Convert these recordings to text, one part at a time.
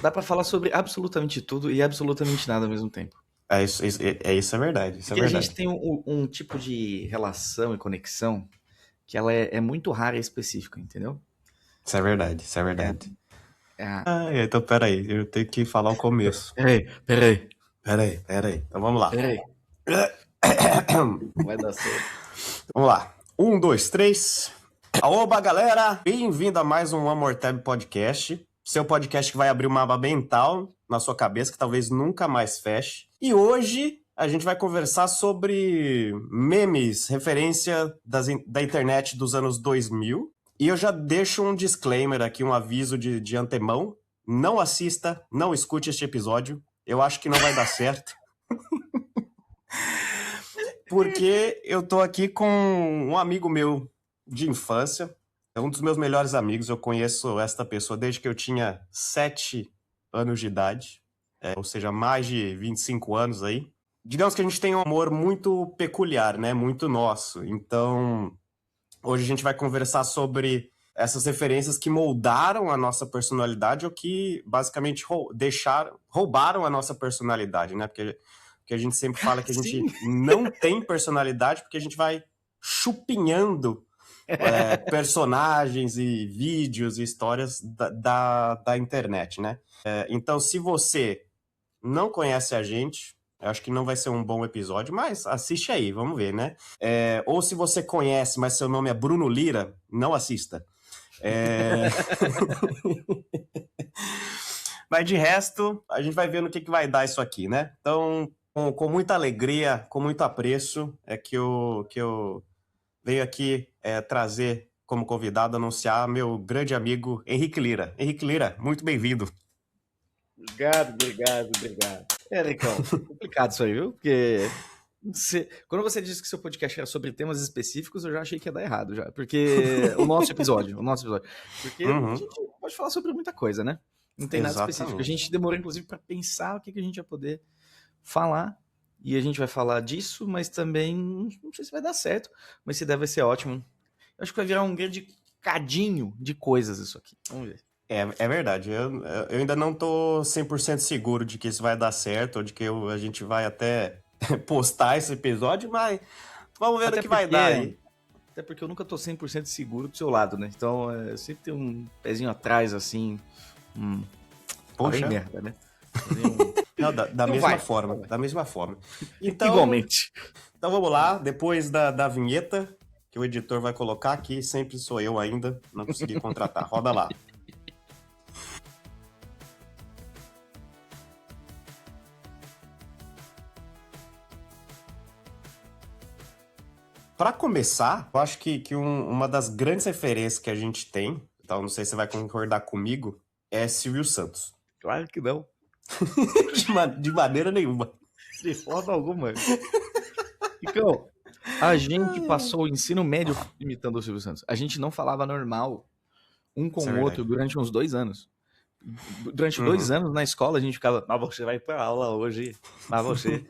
Dá pra falar sobre absolutamente tudo e absolutamente nada ao mesmo tempo. Isso é verdade, isso é Porque a gente verdade. tem um tipo de relação e conexão que ela é muito rara e específica, entendeu? Isso é verdade, isso é É, verdade. é, Então peraí, eu tenho que falar o começo. peraí. Peraí. Então vamos lá. Peraí. Não vai dar certo. Vamos lá. 1, 2, 3. Oba, galera! Bem-vindo a mais um One More Tab Podcast. Seu podcast que vai abrir uma aba mental na sua cabeça que talvez nunca mais feche. E hoje a gente vai conversar sobre memes, referência da internet dos anos 2000. E eu já deixo um disclaimer aqui, um aviso de antemão. Não assista, não escute este episódio. Eu acho que não vai dar certo. Porque eu tô aqui com um amigo meu de infância. É um dos meus melhores amigos. Eu conheço esta pessoa desde que eu tinha 7 anos de idade. Ou seja, mais de 25 anos aí. Digamos que a gente tem um amor muito peculiar, né? Muito nosso. Então, hoje a gente vai conversar sobre essas referências que moldaram a nossa personalidade ou que basicamente roubaram a nossa personalidade, né? Porque a gente sempre fala que a gente Sim. não tem personalidade porque a gente vai chupinhando personagens e vídeos e histórias da internet, né? Então, se você não conhece a gente, eu acho que não vai ser um bom episódio, mas assiste aí, vamos ver, né? Ou se você conhece, mas seu nome é Bruno Lira, não assista. Mas de resto, a gente vai ver no que vai dar isso aqui, né? Então, com muita alegria, com muito apreço, é que eu venho aqui trazer como convidado, anunciar meu grande amigo Henrique Lira. Henrique Lira, muito bem-vindo. Obrigado. Ricão, complicado isso aí, viu? Porque quando você disse que seu podcast era sobre temas específicos, eu já achei que ia dar errado, já. Porque o nosso episódio. Porque a Uhum, gente pode falar sobre muita coisa, né? Não tem nada específico. A exatamente. gente demorou, inclusive, para pensar o que a gente ia poder falar. E a gente vai falar disso, mas também não sei se vai dar certo. Mas se der, vai ser ótimo. Eu acho que vai virar um grande cadinho de coisas isso aqui. Vamos ver. É verdade. Eu ainda não tô 100% seguro de que isso vai dar certo, ou de que a gente vai até postar esse episódio, mas vamos ver no Até que vai dar porque, aí. até porque eu nunca tô 100% seguro do seu lado, né? Então, sempre tem um pezinho atrás, assim. Lá vem Poxa, merda, né? Vem um- não, da Então mesma vai. forma, da mesma forma. Então, Igualmente. então vamos lá, depois da vinheta, que o editor vai colocar aqui, sempre sou eu ainda, não consegui contratar. Roda lá. Para começar, eu acho que uma das grandes referências que a gente tem, então não sei se você vai concordar comigo, é Silvio Santos. Claro que não. De maneira nenhuma. De forma alguma. Então, a gente passou o ensino médio imitando o Silvio Santos. A gente não falava normal um com Isso é o outro verdade. durante uns 2 anos. Durante 2 anos na escola a gente ficava, mas você vai pra aula hoje, mas você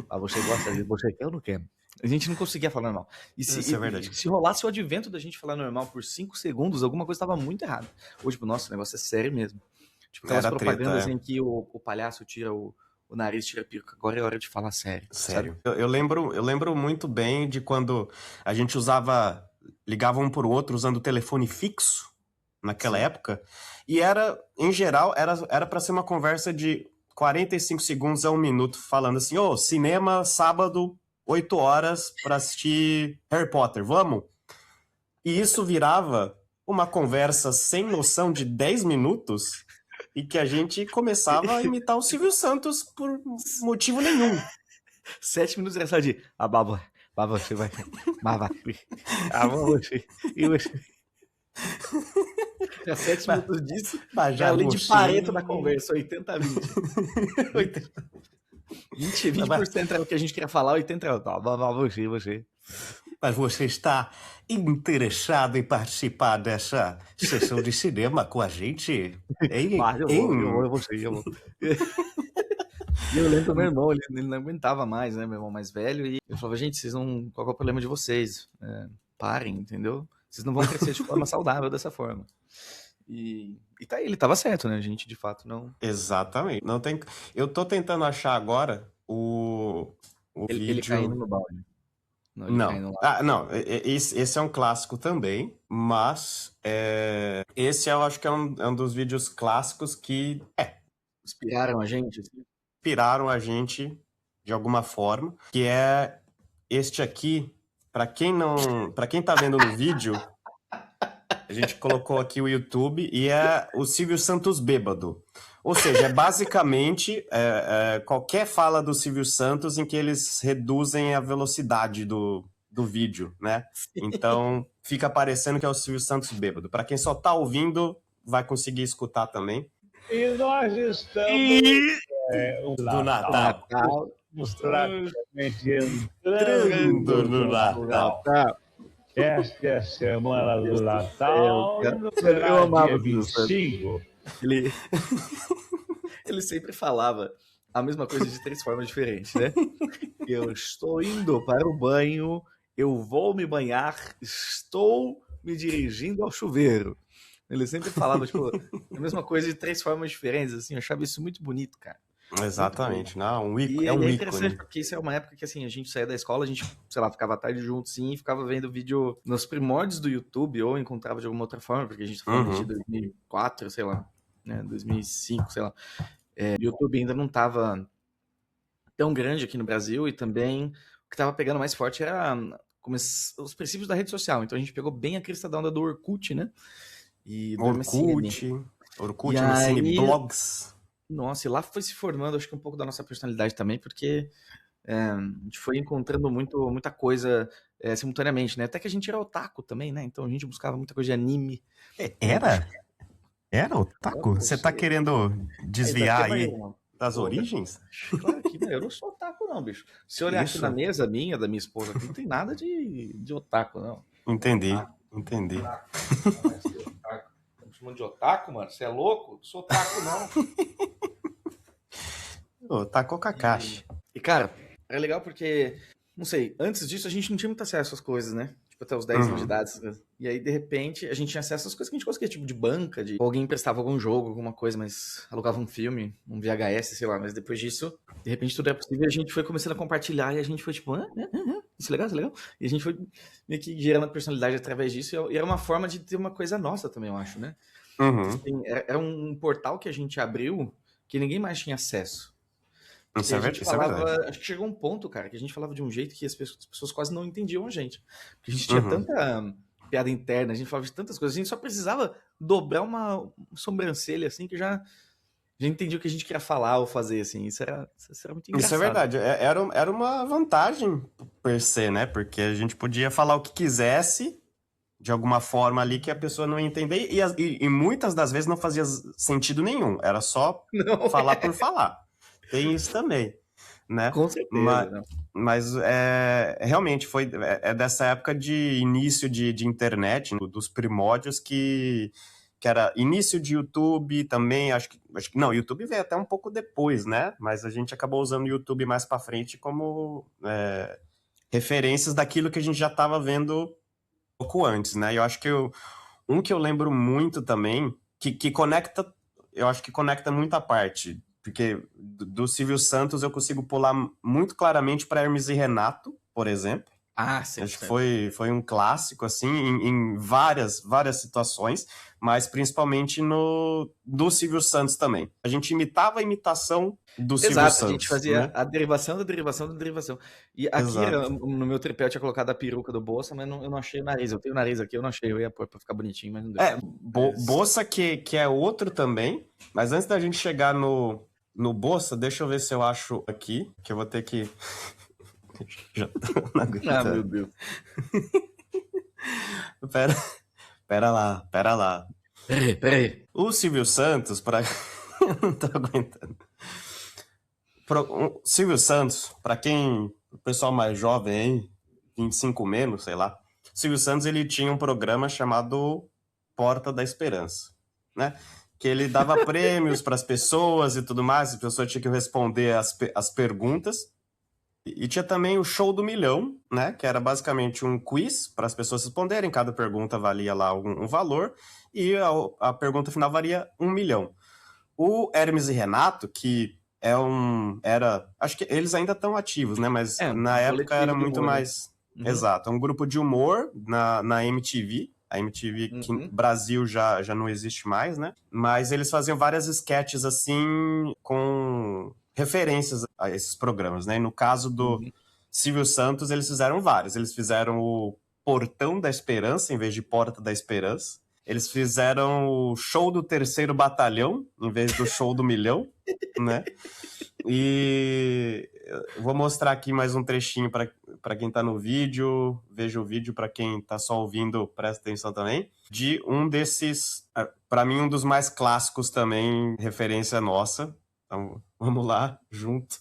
gosta de você quer ou não quer? A gente não conseguia falar normal. E se, Isso é e- verdade. e se rolasse o advento da gente falar normal por 5 segundos, alguma coisa estava muito errada. Ou tipo, nossa, o negócio é sério mesmo. Tipo, aquelas Era treta, propagandas em que o palhaço tira o nariz, tira a peruca. Agora é hora de falar sério, sabe? sério. Eu lembro muito bem de quando a gente ligava um pro outro usando o telefone fixo naquela Sim. época, e em geral, era para ser uma conversa de 45 segundos a 1 minuto, falando assim, cinema, sábado, 8 horas para assistir Harry Potter, vamos? E isso virava uma conversa sem noção de 10 minutos e que a gente começava a imitar o Silvio Santos por motivo nenhum. 7 minutos era só de, você vai, baba, você, e você. Era 7 minutos disso, Mas é a já lei de Pareto da você. conversa, 80-20. 20% era o que a gente queria falar, 80 era, você. Mas você está interessado em participar dessa sessão de cinema com a gente? Mas eu vou. E eu lembro do meu irmão, ele não aguentava mais, né? Meu irmão mais velho. E eu falava, gente, vocês não. Qual que é o problema de vocês? Parem, entendeu? Vocês não vão crescer de forma saudável dessa forma. E E tá aí, ele tava certo, né? A gente, de fato, não... Exatamente. Não tem... Eu tô tentando achar agora o Ele caindo vídeo... no balde. Não, ele Não. caindo lá. Ah, não. Esse é um clássico também, mas esse eu acho que é um dos vídeos clássicos que Inspiraram a gente, assim. inspiraram a gente de alguma forma, que é este aqui. Para quem tá vendo no vídeo, a gente colocou aqui o YouTube e é o Silvio Santos bêbado. Ou seja, é basicamente qualquer fala do Silvio Santos em que eles reduzem a velocidade do vídeo, né? Então fica parecendo que é o Silvio Santos bêbado. Para quem só tá ouvindo, vai conseguir escutar também. E nós estamos Do Natal. praticamente Entrando no Natal. Esta é a semana do Natal. Eu amava dia o Silvio 25. Ele sempre falava a mesma coisa de 3 formas diferentes, né? Eu estou indo para o banho, eu vou me banhar, estou me dirigindo ao chuveiro. Ele sempre falava, tipo, a mesma coisa de 3 formas diferentes, assim, eu achava isso muito bonito, cara. Exatamente, não, E é um interessante, ícone. porque isso é uma época que, assim, a gente saía da escola, a gente, sei lá, ficava à tarde junto, sim, e ficava vendo vídeo nos primórdios do YouTube, ou encontrava de alguma outra forma, porque a gente tá falando de 2004, sei lá, né, 2005, sei lá. O YouTube ainda não tava tão grande aqui no Brasil, e também o que tava pegando mais forte era os princípios da rede social. Então a gente pegou bem a crista da onda do Orkut, né? E do MSN. Orkut, E MSN, aí- blogs. Nossa, e lá foi se formando, acho que um pouco da nossa personalidade também, porque a gente foi encontrando muita coisa simultaneamente, né? Até que a gente era otaku também, né? Então a gente buscava muita coisa de anime. Era otaku? Você tá querendo desviar aí das origens? Claro que não, eu não sou otaku não, bicho. Se olhar aqui Isso. na mesa minha, da minha esposa, aqui, não tem nada de otaku, não. Entendi. Tá me chamando de otaku, mano? Você é louco? Não sou otaku, não. Otaku Kakashi. E, cara, era legal porque, não sei, antes disso a gente não tinha muito acesso às coisas, né? Tipo, até os 10 anos de idade. E aí, de repente, a gente tinha acesso às coisas que a gente conseguia, tipo, de banca, de alguém emprestava algum jogo, alguma coisa, mas alugava um filme, um VHS, sei lá. Mas depois disso, de repente, tudo é possível e a gente foi começando a compartilhar e a gente foi tipo, isso é legal, isso é legal. E a gente foi meio que gerando a personalidade através disso e era uma forma de ter uma coisa nossa também, eu acho, né? Assim, era um portal que a gente abriu que ninguém mais tinha acesso. Isso é verdade. Acho que chegou um ponto, cara, que a gente falava de um jeito que as pessoas quase não entendiam a gente. Porque a gente tinha tanta piada interna, a gente falava de tantas coisas, a gente só precisava dobrar uma sobrancelha, assim, que já entendia o que a gente queria falar ou fazer, assim. Isso era muito engraçado. Isso é verdade. Era uma vantagem per se, né? Porque a gente podia falar o que quisesse, de alguma forma ali que a pessoa não ia entender, e muitas das vezes não fazia sentido nenhum. Era só falar por falar. Tem isso também, né? Com certeza. Mas realmente foi dessa época de início de internet, dos primórdios, que era início de YouTube também, acho que não, YouTube veio até um pouco depois, né? Mas a gente acabou usando o YouTube mais pra frente como referências daquilo que a gente já estava vendo um pouco antes, né? E eu acho que um que eu lembro muito também, que conecta, eu acho que conecta muita parte, porque do Silvio Santos eu consigo pular muito claramente para Hermes e Renato, por exemplo. Sim. Acho que foi um clássico, assim, em várias situações, mas principalmente do Silvio Santos também. A gente imitava a imitação do Silvio Santos. Exato, a gente fazia, né? a derivação da derivação da derivação. E aqui, no meu tripé, eu tinha colocado a peruca do Bolsa, mas eu não achei o nariz. Eu tenho o nariz aqui, eu não achei. Eu ia pôr pra ficar bonitinho, mas não deu. Bolsa que é outro também, mas antes da gente chegar no Bolsa, deixa eu ver se eu acho aqui, que eu vou ter que... Já tô na aguentando. Meu Deus. Pera lá. Peraí. O Silvio Santos, eu não tô aguentando. Silvio Santos, pra quem... O pessoal mais jovem aí, 25 menos, sei lá. Silvio Santos, ele tinha um programa chamado Porta da Esperança, né? Que ele dava prêmios pras pessoas e tudo mais, a pessoa tinha que responder as perguntas. E tinha também o Show do Milhão, né? Que era basicamente um quiz para as pessoas responderem. Cada pergunta valia lá um valor. E a pergunta final valia 1 milhão. O Hermes e Renato, que acho que eles ainda estão ativos, né? Mas na época era muito humor, né? mais... Exato, é um grupo de humor na MTV. A MTV que no Brasil já não existe mais, né? Mas eles faziam várias sketches assim, com referências a esses programas, né? E no caso do Silvio Santos, eles fizeram vários. Eles fizeram o Portão da Esperança, em vez de Porta da Esperança. Eles fizeram o Show do Terceiro Batalhão, em vez do Show do Milhão, né? E eu vou mostrar aqui mais um trechinho para quem tá no vídeo. Veja o vídeo, para quem tá só ouvindo, presta atenção também. De um desses, para mim, um dos mais clássicos também, referência nossa. Então, vamos lá, junto.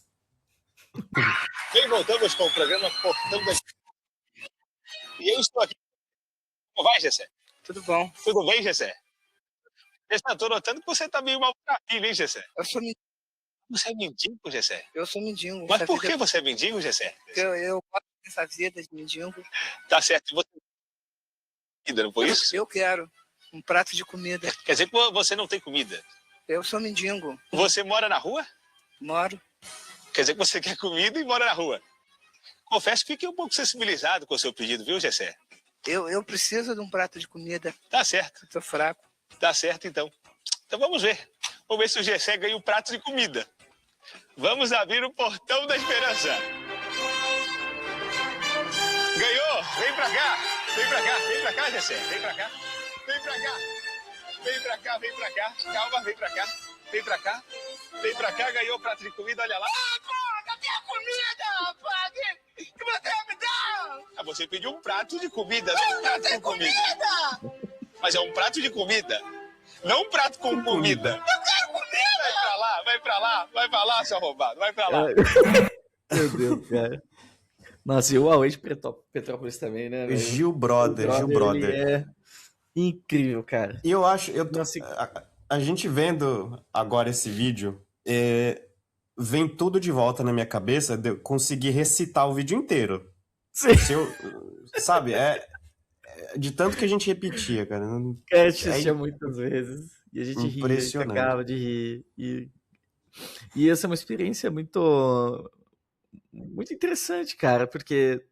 Bem, voltamos com o programa Portão da... E eu estou aqui. Como vai, Gessé? Tudo bom. Tudo bem, Gessé? Estou notando que você tá meio mal pra filho, hein, Gessé? Você é mendigo, Gessé? Eu sou mendigo. Mas por que você é mendigo, Gessé? Eu gosto dessa vida de mendigo. Tá certo. Você... Não foi isso? Eu quero um prato de comida. Quer dizer que você não tem comida? Eu sou mendigo. Você mora na rua? Moro. Quer dizer que você quer comida e mora na rua. Confesso que fiquei um pouco sensibilizado com o seu pedido, viu, Gessé? Eu preciso de um prato de comida. Tá certo. Eu tô fraco. Tá certo, então. Então vamos ver. Vamos ver se o Gessé ganha um prato de comida. Vamos abrir o Portão da Esperança. Ganhou! Vem pra cá! Vem pra cá! Vem pra cá, Gessé! Vem pra cá! Vem pra cá! Vem pra cá! Vem pra cá! Calma, vem pra cá! Vem pra cá! Vem pra cá, ganhou o prato de comida, olha lá! Ah, pô, cadê a comida, rapaz? Que você me dá? Ah, você pediu um prato de comida, não um prato com comida! Mas é um prato de comida, não um prato com comida! Eu quero comida! Vai pra lá, vai pra lá, vai pra lá, seu arrombado, vai pra lá! Meu Deus, cara. Nossa, e o Huawei de Petrópolis também, né? velho? Gil Brother. Ele é incrível, cara. E eu acho, Nossa, a gente vendo agora esse vídeo, vem tudo de volta na minha cabeça de eu conseguir recitar o vídeo inteiro. sim. Sabe, de tanto que a gente repetia, cara. A gente assistia muitas vezes e a gente ria, a gente Impressionante. acaba de rir. E essa é uma experiência muito interessante, cara, porque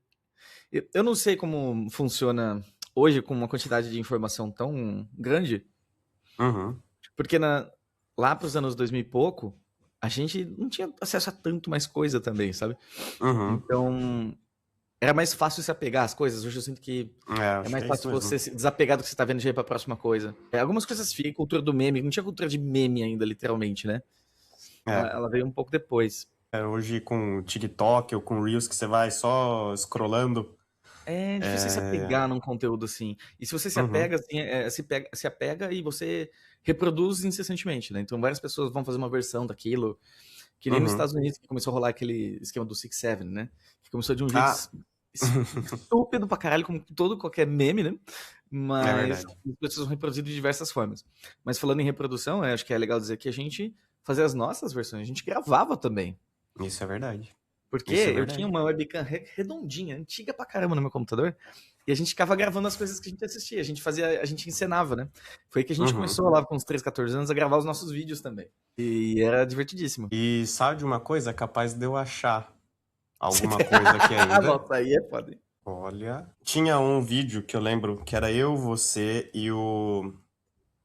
eu não sei como funciona hoje com uma quantidade de informação tão grande, Uhum. porque lá pros anos 2000 e pouco, a gente não tinha acesso a tanto mais coisa também, sabe? Uhum. Então, era mais fácil se apegar às coisas. Hoje eu sinto que Acho é mais que fácil isso mesmo. você se desapegar do que você tá vendo e já ir pra próxima coisa. Algumas coisas ficam, cultura do meme, não tinha cultura de meme ainda, literalmente, né? Ela veio um pouco depois. Hoje com TikTok ou com Reels que você vai só scrollando. É difícil se apegar num conteúdo assim. E se você se apega, assim, se apega e você reproduz incessantemente, né? Então várias pessoas vão fazer uma versão daquilo. Que nem nos Estados Unidos que começou a rolar aquele esquema do 6ix7ine, né? Que começou de um jeito estúpido pra caralho, como qualquer meme, né? Mas as pessoas vão reproduzir de diversas formas. Mas falando em reprodução, acho que é legal dizer que a gente fazia as nossas versões, a gente gravava também. Isso é verdade. Porque Isso é eu verdade. tinha uma webcam redondinha, antiga pra caramba no meu computador, e a gente ficava gravando as coisas que a gente assistia, a gente encenava, né? Foi aí que a gente começou lá com uns 13, 14 anos a gravar os nossos vídeos também. E era divertidíssimo. E sabe de uma coisa? É capaz de eu achar alguma coisa aqui ainda. Nossa, aí é foda. Olha. Tinha um vídeo que eu lembro que era eu, você e o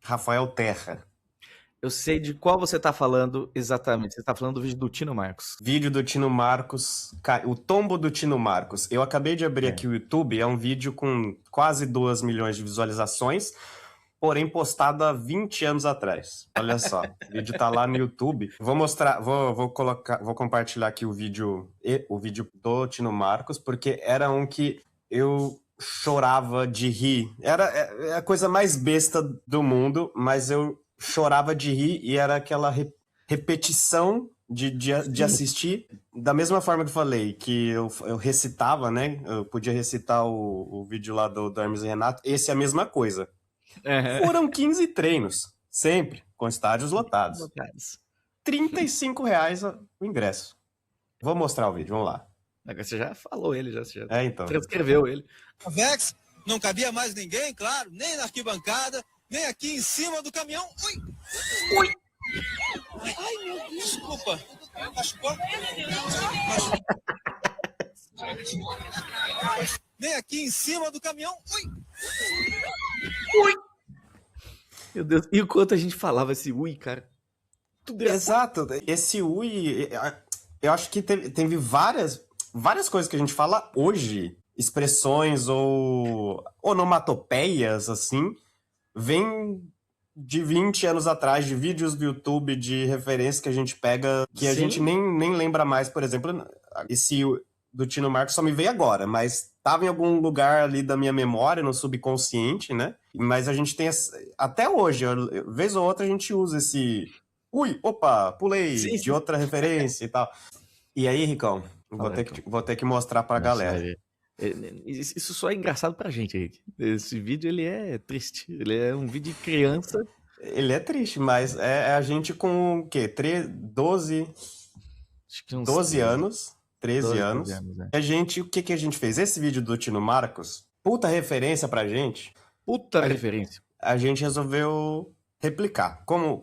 Rafael Terra. Eu sei de qual você tá falando exatamente. Você tá falando do vídeo do Tino Marcos. Vídeo do Tino Marcos, o tombo do Tino Marcos. Eu acabei de abrir aqui o YouTube, é um vídeo com quase 2 milhões de visualizações, porém postado há 20 anos atrás. Olha só, o vídeo tá lá no YouTube. Vou mostrar, vou compartilhar aqui o vídeo do Tino Marcos, porque era um que eu chorava de rir. Era a coisa mais besta do mundo, mas eu chorava de rir e era aquela repetição de assistir. Da mesma forma que eu falei, que eu recitava, né? Eu podia recitar o vídeo lá do Hermes e Renato. Esse é a mesma coisa. Foram 15 treinos, sempre, com estádios lotados. R$35 o ingresso. Vou mostrar o vídeo, vamos lá. Agora você já falou ele, você já Então. transcreveu ele. Vex, não cabia mais ninguém, claro, nem na arquibancada, nem aqui em cima do caminhão. Ui! Ai, meu Deus. Desculpa. Machucou? Nem aqui em cima do caminhão. Ui! Meu Deus, e o quanto a gente falava esse ui, cara. Tudo Exato. Esse ui, eu acho que teve várias coisas que a gente fala hoje, expressões ou onomatopeias, assim, vem de 20 anos atrás, de vídeos do YouTube, de referência que a gente pega, que a Sim. gente nem lembra mais. Por exemplo, esse do Tino Marcos só me veio agora, mas estava em algum lugar ali da minha memória, no subconsciente, né? Mas a gente tem, até hoje, vez ou outra a gente usa esse... Ui, opa, pulei, Sim. de outra referência e tal. E aí, Ricão, vou ter que mostrar pra galera. Isso só é engraçado pra gente, Henrique. Esse vídeo, ele é triste. Ele é um vídeo de criança. Ele é triste, mas é a gente com o quê? 12 anos. 13 anos. Né? O que a gente fez? Esse vídeo do Tino Marcos, puta referência pra gente. Puta referência. A gente resolveu replicar. Como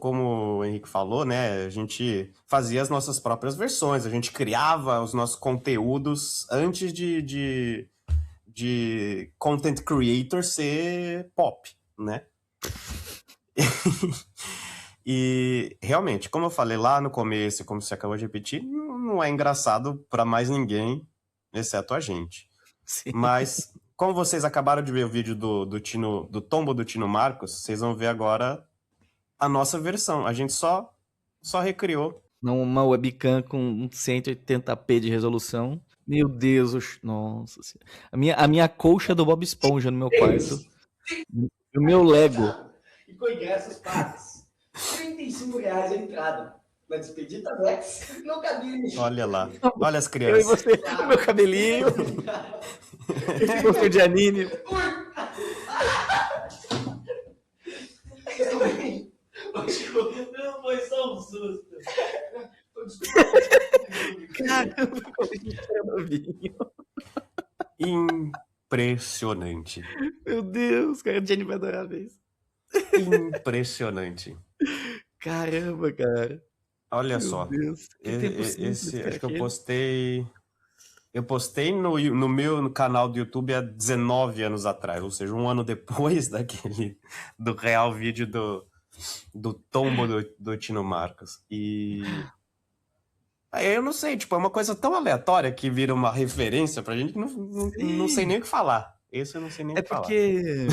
o Henrique falou, né? A gente fazia as nossas próprias versões, a gente criava os nossos conteúdos antes de content creator ser pop, né? E realmente, como eu falei lá no começo, como você acabou de repetir, não é engraçado pra mais ninguém, exceto a gente. Sim. Mas, como vocês acabaram de ver o vídeo do tombo do Tino Marcos, vocês vão ver agora a nossa versão. A gente só recriou. Uma webcam com 180p de resolução. Meu Deus, nossa senhora. A minha colcha do Bob Esponja no meu quarto. O meu Lego. E com ingressos pagos. R$35 a entrada. Na despedida Vex, não cabia. Olha lá. Olha as Eu e crianças. você, o meu cabelinho. Esse posto de anime. Não foi só um susto. Caramba, como a gente era novinho. Impressionante. Meu Deus, cara, a Jenny vai adorar isso. Impressionante. Caramba, cara. Olha Meu só. Deus, que tempo simples, Acho que eu aquele. postei. Eu postei no meu canal do YouTube há 19 anos atrás, ou seja, um ano depois do real vídeo do tombo do Tino Marcos. E aí eu não sei, tipo, é uma coisa tão aleatória que vira uma referência pra gente que não sei nem o que falar. Esse eu não sei nem o que falar. Porque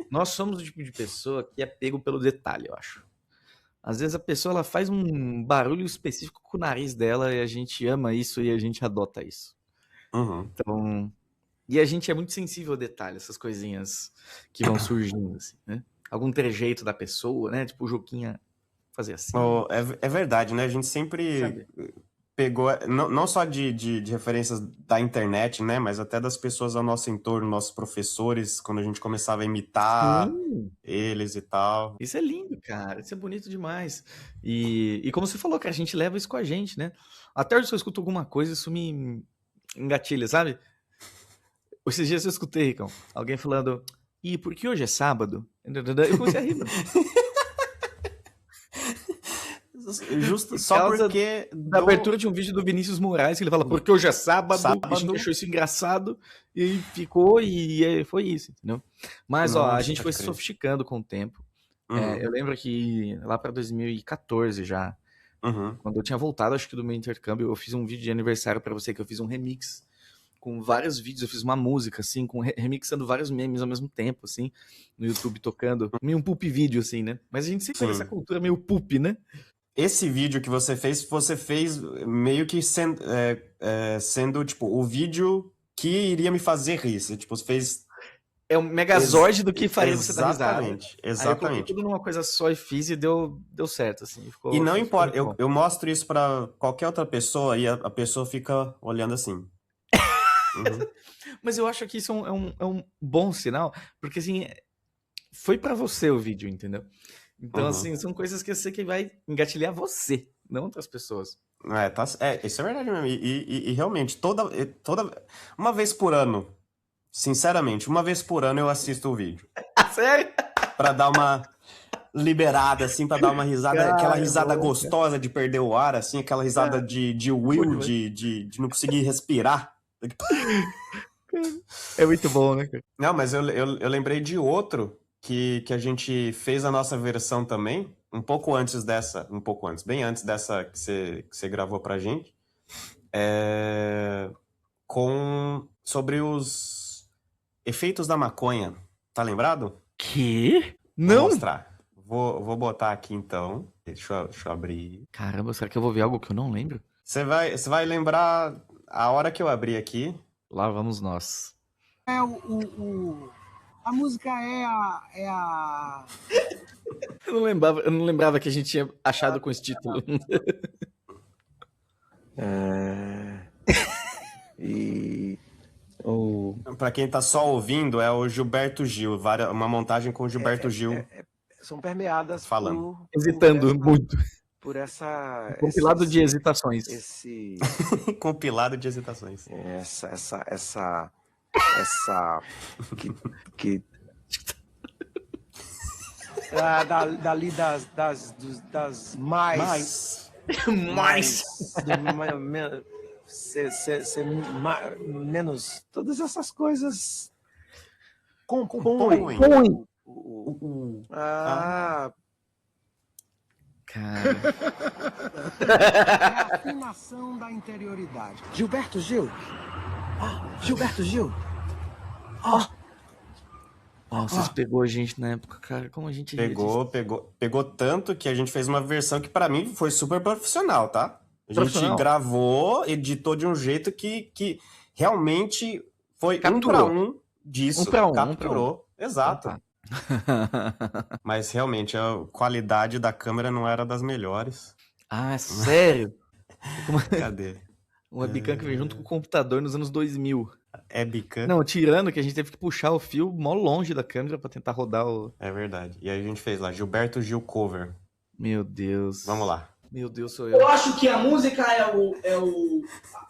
nós somos o tipo de pessoa que é pego pelo detalhe, eu acho. Às vezes a pessoa ela faz um barulho específico com o nariz dela e a gente ama isso e a gente adota isso. Uhum. Então, e a gente é muito sensível ao detalhe, essas coisinhas que vão surgindo, assim, né? Algum trejeito da pessoa, né? Tipo o Juquinha fazer assim. É verdade, né? A gente sempre Sabe? pegou, não só de referências da internet, né? Mas até das pessoas ao nosso entorno, nossos professores, quando a gente começava a imitar eles e tal. Isso é lindo, cara. Isso é bonito demais. E como você falou, cara, a gente leva isso com a gente, né? Até hoje, se eu escuto alguma coisa, isso me engatilha, sabe? Esses dias eu escutei, Ricão, alguém falando, e por que hoje é sábado? Eu comecei a rir, mano. Justo só causa porque Da abertura de um vídeo do Vinícius Moraes, que ele fala, porque hoje é sábado, a gente achou isso engraçado, e ficou, e foi isso, entendeu? Mas, ó, a gente foi se sofisticando com o tempo. Eu lembro que lá pra 2014 já, quando eu tinha voltado, acho que do meu intercâmbio, eu fiz um vídeo de aniversário pra você, que eu fiz um remix com vários vídeos, eu fiz uma música, assim, remixando vários memes ao mesmo tempo, assim, no YouTube tocando, meio um poop vídeo, assim, né? Mas a gente sempre tem essa cultura meio poop, né? Esse vídeo que você fez meio que sendo, tipo, o vídeo que iria me fazer rir. Você, tipo, fez... É um megazord do que faria você dar risada. Exatamente. Aí eu coloquei tudo numa coisa só e fiz e deu certo, assim. E não importa, eu mostro isso pra qualquer outra pessoa e a pessoa fica olhando assim. Mas eu acho que isso é um bom sinal, porque assim, foi pra você o vídeo, entendeu? Então, assim, são coisas que eu sei que vai engatilhar você, não outras pessoas. Isso é verdade mesmo. E realmente, uma vez por ano, sinceramente, uma vez por ano eu assisto o vídeo. Sério? Pra dar uma liberada, assim, pra dar uma risada, Cara, aquela risada bom, gostosa de perder o ar, assim, aquela risada de will, de não conseguir respirar. É muito bom, né, cara? Não, mas eu lembrei de outro que a gente fez a nossa versão também, bem antes dessa que você gravou pra gente, sobre os efeitos da maconha. Tá lembrado? Que? Vou Não! mostrar. Vou botar aqui então. Deixa eu abrir. Caramba, será que eu vou ver algo que eu não lembro? Você vai lembrar a hora que eu abri aqui. Lá vamos nós. A música é a... Eu não lembrava que a gente tinha achado com esse título. Pra quem tá só ouvindo, é o Gilberto Gil. Uma montagem com o Gilberto Gil São permeadas falando. Hesitando muito. por essa... Compilado de hesitações. Compilado de hesitações. Dali das mais menos todas essas coisas compõem Cara, é a afinação da interioridade. Gilberto Gil. vocês pegou a gente na época, cara. Como a gente ria disso. Pegou tanto que a gente fez uma versão que pra mim foi super profissional, tá? A gente Profissional. gravou, editou de um jeito que realmente foi Capturou. 1 pra 1 disso. Um pra um, Capturou. Exato. Tá. Mas realmente a qualidade da câmera não era das melhores. Ah, sério? Cadê? Um webcam que veio junto com o computador nos anos 2000. É bican? Não, tirando que a gente teve que puxar o fio mó longe da câmera pra tentar rodar o... É verdade. E aí a gente fez lá, Gilberto Gil cover. Meu Deus. Vamos lá. Meu Deus, sou eu. Eu acho que a música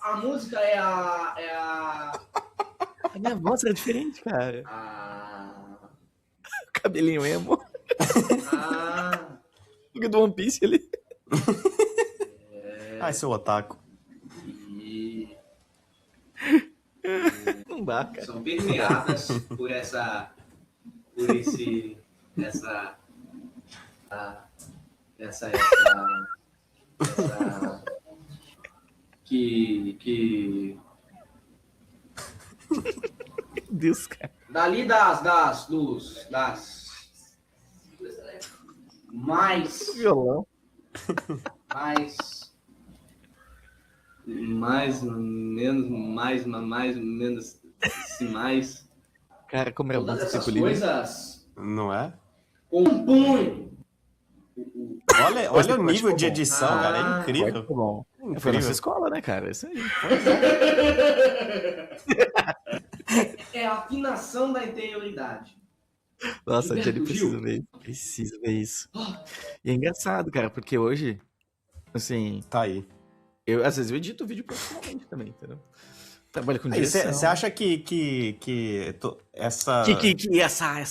a música é a A minha voz era diferente, cara. Cabelinho emo. Fica do One Piece ali. Ai, seu otaku. Não dá, cara. são permeadas por essa que Meu Deus, cara. dali das mais Violão. mais Cara, como era bom todas esse essas tempo livre. coisas Não é? compõem Olha o nível de edição, cara. É incrível. Muito bom. Foi Incrível. nossa escola, né, cara? Isso aí. é a afinação da interioridade. Nossa, a Jenny Gilberto Gil. precisa ver isso. Precisa ver isso. E é engraçado, cara, porque hoje, assim, Tá aí. às vezes eu edito o vídeo profissionalmente também, entendeu? Trabalho com Aí, direção. você acha que essa...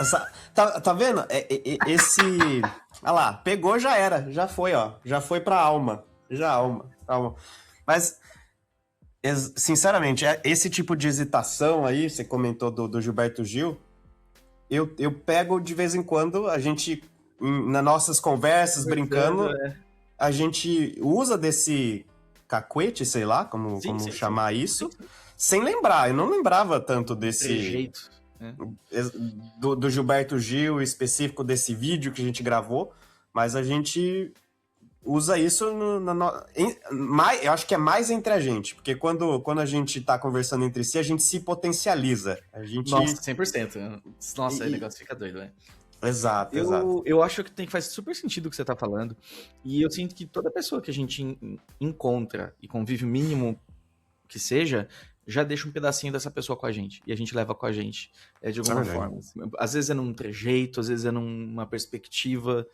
Essa... Tá vendo? Esse... Olha lá, pegou, já era. Já foi, ó. Já foi pra alma. Alma. Mas, sinceramente, esse tipo de hesitação aí, você comentou do Gilberto Gil, eu pego de vez em quando, a gente, nas nossas conversas, brincando, a gente usa desse cacuete, sei lá, como chamar isso, sem lembrar. Eu não lembrava tanto desse... jeito. Do Gilberto Gil, específico desse vídeo que a gente gravou, mas a gente usa isso eu acho que é mais entre a gente, porque quando a gente tá conversando entre si, a gente se potencializa. A gente... Nossa, 100%. Nossa, aí o negócio fica doido, né? Exato. Eu acho que faz super sentido o que você tá falando, e eu sinto que toda pessoa que a gente encontra e convive o mínimo que seja, já deixa um pedacinho dessa pessoa com a gente, e a gente leva com a gente, de alguma forma. Às vezes é num trejeito, às vezes é numa perspectiva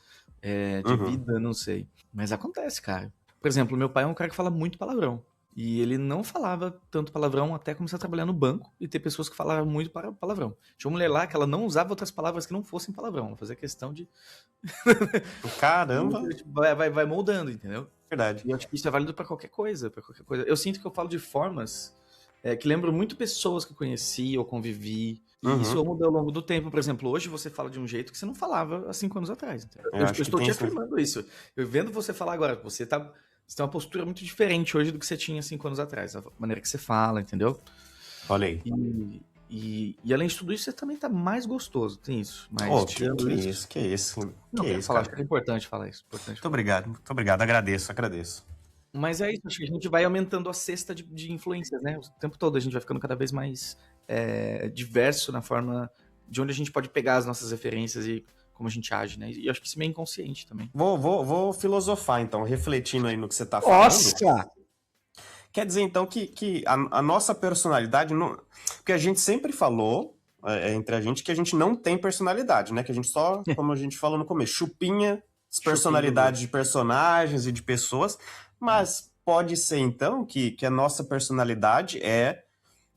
de vida, não sei. Mas acontece, cara. Por exemplo, meu pai é um cara que fala muito palavrão. E ele não falava tanto palavrão até começar a trabalhar no banco e ter pessoas que falavam muito palavrão. Tinha uma mulher lá que ela não usava outras palavras que não fossem palavrão. Ela fazia questão de... Caramba, Vai moldando, entendeu? verdade. E eu acho que isso é válido pra qualquer coisa, pra qualquer coisa. Eu sinto que eu falo de formas que lembram muito pessoas que eu conheci ou convivi. E Uhum. isso mudou ao longo do tempo. Por exemplo, hoje você fala de um jeito que você não falava há 5 anos atrás. Entendeu? Eu Eu acho que estou tem te isso. afirmando isso. Eu vendo você falar agora, você tem uma postura muito diferente hoje do que você tinha 5 anos atrás. A maneira que você fala, entendeu? Olha aí. E além de tudo isso, você também tá mais gostoso. Tem isso. Mas Oh, tirando que isso... isso, que isso. Não, Que quero isso, falar, cara. acho que é importante falar isso. Importante falar. Muito obrigado. Agradeço. Mas é isso, acho que a gente vai aumentando a cesta de influências, né? O tempo todo a gente vai ficando cada vez mais diverso na forma de onde a gente pode pegar as nossas referências e como a gente age, né? E acho que isso é meio inconsciente também. Vou filosofar, então, refletindo aí no que você tá falando. Nossa! Quer dizer, então, que a nossa personalidade... Porque a gente sempre falou, entre a gente, que a gente não tem personalidade, né? Que a gente só, como a gente falou no começo, chupinha as personalidades de personagens e de pessoas. Mas pode ser, então, que a nossa personalidade é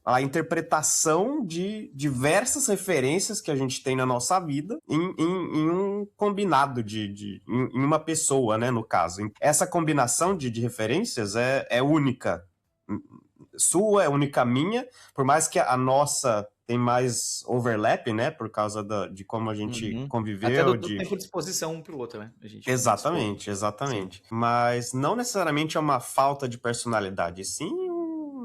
a interpretação de diversas referências que a gente tem na nossa vida em um combinado em uma pessoa, né, no caso. Essa combinação de referências é única. Sua, é única minha, por mais que a nossa tem mais overlap, né, por causa de como a gente conviveu. Até do tempo de exposição um pro outro, né? A gente Exatamente. Sim. Mas não necessariamente é uma falta de personalidade, sim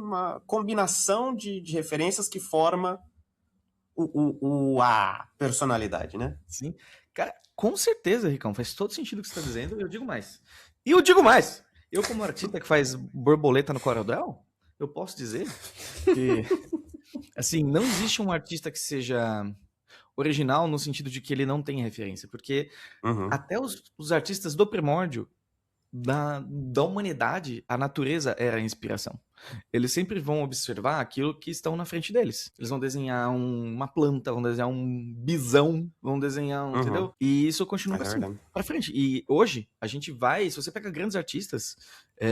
uma combinação de referências que forma a personalidade, né? Sim. Cara, com certeza, Ricão, faz todo sentido o que você está dizendo, e eu digo mais. E eu digo mais! Eu, como artista que faz borboleta no cordel, eu posso dizer que, assim, não existe um artista que seja original no sentido de que ele não tem referência, porque até os artistas do primórdio da humanidade, a natureza era a inspiração. Eles sempre vão observar aquilo que estão na frente deles. Eles vão desenhar uma planta, vão desenhar um bisão, vão desenhar entendeu? E isso continua assim, pra frente. E hoje, a gente vai, se você pega grandes artistas,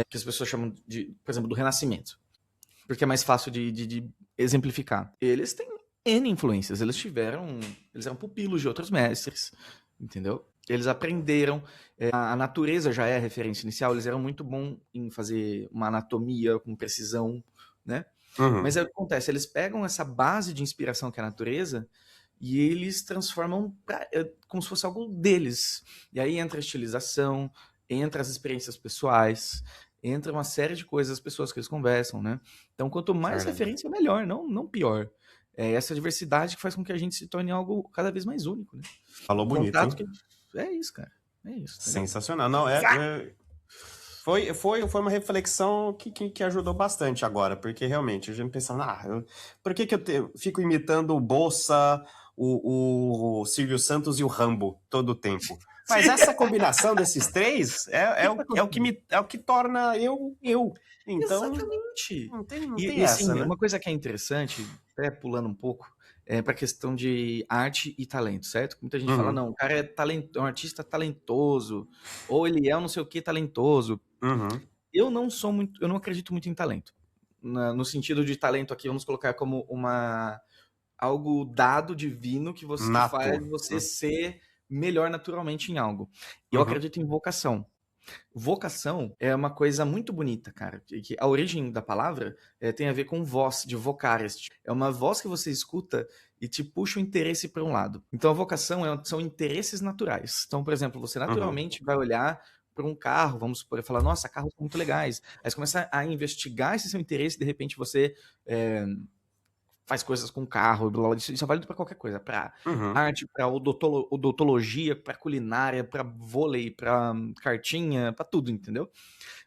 que as pessoas chamam de, por exemplo, do Renascimento, porque é mais fácil de exemplificar. Eles têm N influências, eles eram pupilos de outros mestres, entendeu? Eles aprenderam, a natureza já é a referência inicial, eles eram muito bons em fazer uma anatomia com precisão, né? Mas aí o que acontece? Eles pegam essa base de inspiração que é a natureza e eles transformam como se fosse algo deles. E aí entra a estilização, entra as experiências pessoais, entra uma série de coisas, as pessoas que eles conversam, né? Então, quanto mais referência, melhor, não pior. É essa diversidade que faz com que a gente se torne algo cada vez mais único, né? Falou bonito, hein? É isso, cara. É isso. Sensacional. Não, foi uma reflexão que ajudou bastante agora, porque realmente a gente pensava, por que eu fico imitando o Bossa, o Silvio Santos e o Rambo todo o tempo? Mas essa combinação desses três é o que torna eu. Então, exatamente. Não tem E essa, assim, né? uma coisa que é interessante, até pulando um pouco, para a questão de arte e talento, certo? Muita gente fala, não, o cara é um artista talentoso, ou ele é um não sei o que talentoso. Eu não acredito muito em talento. No sentido de talento aqui, vamos colocar como algo dado, divino, que faz você ser melhor naturalmente em algo. Eu acredito em vocação. Vocação é uma coisa muito bonita, cara. Que a origem da palavra tem a ver com voz, de vocares. É uma voz que você escuta e te puxa o interesse para um lado. Então a vocação são interesses naturais. Então, por exemplo, você naturalmente vai olhar para um carro, vamos supor, e falar, nossa, carros são muito legais. Aí você começa a investigar esse seu interesse, de repente você faz coisas com carro, blá, blá, isso é válido para qualquer coisa, para arte, para odontologia, para culinária, para vôlei, para cartinha, para tudo, entendeu?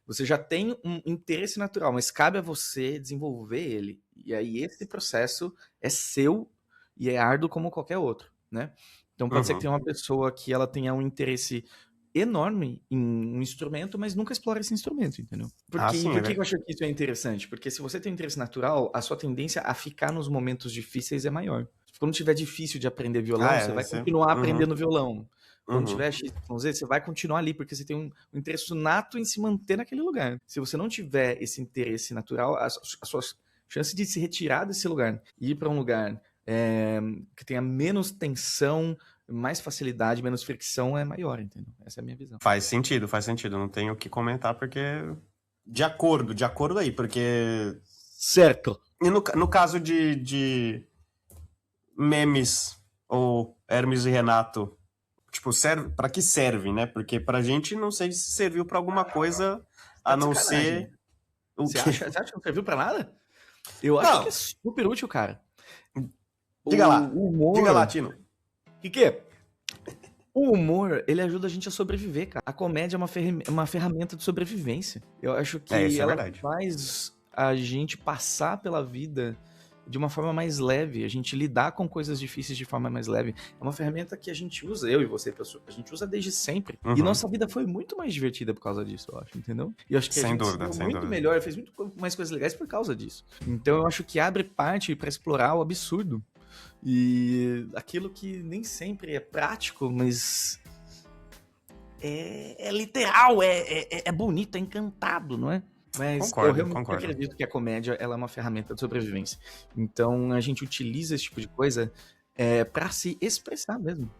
Você já tem um interesse natural, mas cabe a você desenvolver ele. E aí esse processo é seu e é árduo como qualquer outro, né? Então pode ser que tenha uma pessoa que ela tenha um interesse enorme em um instrumento, mas nunca explora esse instrumento, entendeu? Por que eu acho que isso é interessante? Porque se você tem interesse natural, a sua tendência a ficar nos momentos difíceis é maior. Quando tiver difícil de aprender violão, você vai continuar aprendendo violão. Quando Uhum. tiver XYZ, você vai continuar ali, porque você tem um interesse nato em se manter naquele lugar. Se você não tiver esse interesse natural, a sua chance de se retirar desse lugar e ir para um lugar que tenha menos tensão, mais facilidade, menos fricção é maior, entendeu? Essa é a minha visão. Faz sentido. Não tenho o que comentar, porque... De acordo aí, porque... Certo. E no caso de memes ou Hermes e Renato, tipo, pra que serve, né? Porque pra gente não sei se serviu pra alguma coisa a de não sacanagem. ser o Você quê? acha que não serviu pra nada? Eu acho Não. que é super útil, cara. Diga lá. O humor... Diga lá, Tino. Que é? O humor, ele ajuda a gente a sobreviver, cara. A comédia é uma ferramenta de sobrevivência. Eu acho que Isso é ela verdade. faz a gente passar pela vida de uma forma mais leve, a gente lidar com coisas difíceis de forma mais leve. É uma ferramenta que a gente usa, eu e você, pessoa, a gente usa desde sempre. E Uhum. nossa vida foi muito mais divertida por causa disso, eu acho, entendeu? E eu acho que a Sem gente dúvida, se deu sem muito dúvida. melhor, fez muito mais coisas legais por causa disso. Então eu acho que abre parte pra explorar o absurdo. E aquilo que nem sempre é prático, mas é literal, é bonito, é encantado, não é? Mas Concordo, eu realmente concordo. acredito que a comédia ela é uma ferramenta de sobrevivência. Então a gente utiliza esse tipo de coisa pra se expressar mesmo.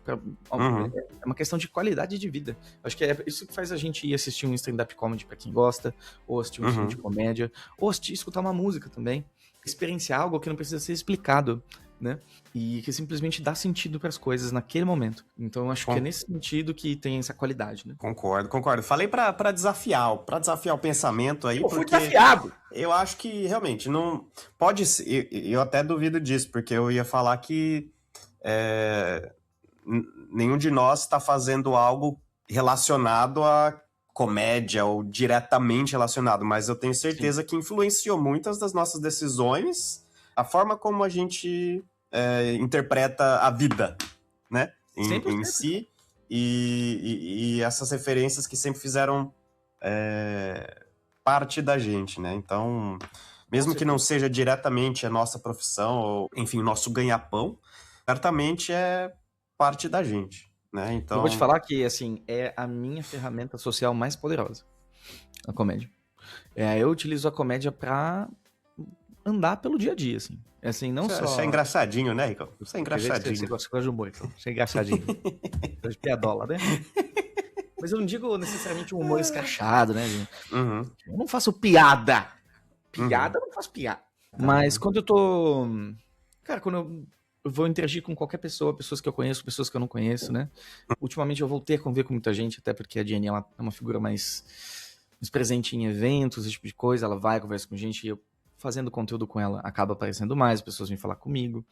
Uhum. É uma questão de qualidade de vida. Acho que é isso que faz a gente ir assistir um stand-up comedy pra quem gosta, ou assistir um filme de comédia, ou escutar uma música também. Experienciar algo que não precisa ser explicado, né? E que simplesmente dá sentido para as coisas naquele momento. Então eu acho que é nesse sentido que tem essa qualidade, né? Concordo. Falei pra desafiar o pensamento aí, Eu fui porque desafiado! eu acho que realmente não pode ser. Eu até duvido disso, porque eu ia falar que nenhum de nós está fazendo algo relacionado à comédia ou diretamente relacionado, mas eu tenho certeza que influenciou muitas das nossas decisões, a forma como a gente interpreta a vida, né? Em 100%. si, e essas referências que sempre fizeram parte da gente, né? Então, mesmo que não seja diretamente a nossa profissão, ou, enfim, o nosso ganha-pão, certamente é parte da gente, né? Então... Eu vou te falar que, assim, é a minha ferramenta social mais poderosa, a comédia. Eu utilizo a comédia pra andar pelo dia a dia, assim. Assim, não só... Você é engraçadinho, né, Rico? Você é Você engraçadinho. gosta de humor, então. Você é engraçadinho. Gosta de piadola, né? Mas eu não digo necessariamente um humor escrachado, né, gente? Uhum. Eu não faço piada. Piada, eu não faço piada. Mas quando eu tô... Cara, quando eu vou interagir com qualquer pessoa, pessoas que eu conheço, pessoas que eu não conheço, né? Ultimamente eu voltei a conviver com muita gente, até porque a Jenny, ela é uma figura mais presente em eventos, esse tipo de coisa. Ela vai, conversa com gente, e eu fazendo conteúdo com ela, acaba aparecendo mais, as pessoas vêm falar comigo.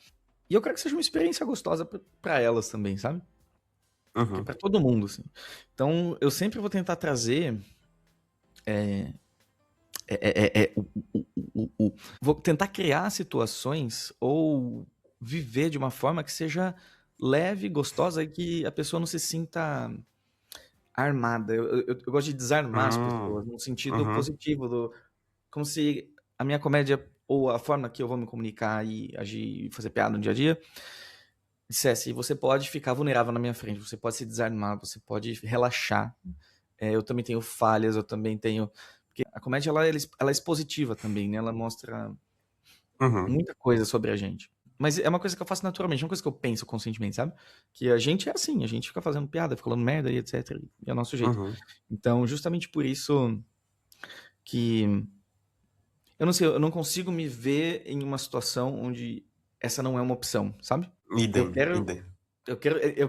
E eu quero que seja uma experiência gostosa pra elas também, sabe? Uhum. Pra todo mundo, assim. Então, eu sempre vou tentar trazer... Vou tentar criar situações ou viver de uma forma que seja leve, gostosa e que a pessoa não se sinta armada. Eu gosto de desarmar as pessoas num sentido positivo, como se a minha comédia ou a forma que eu vou me comunicar e agir e fazer piada no dia a dia dissesse, você pode ficar vulnerável na minha frente, você pode se desarmar, você pode relaxar. Eu também tenho falhas, eu também tenho... Porque a comédia, ela é expositiva também, né? Ela mostra muita coisa sobre a gente. Mas é uma coisa que eu faço naturalmente, não é uma coisa que eu penso conscientemente, sabe? Que a gente é assim, a gente fica fazendo piada, fica falando merda e etc. E é o nosso jeito. Então, justamente por isso que... Eu não sei, eu não consigo me ver em uma situação onde essa não é uma opção, sabe? Eu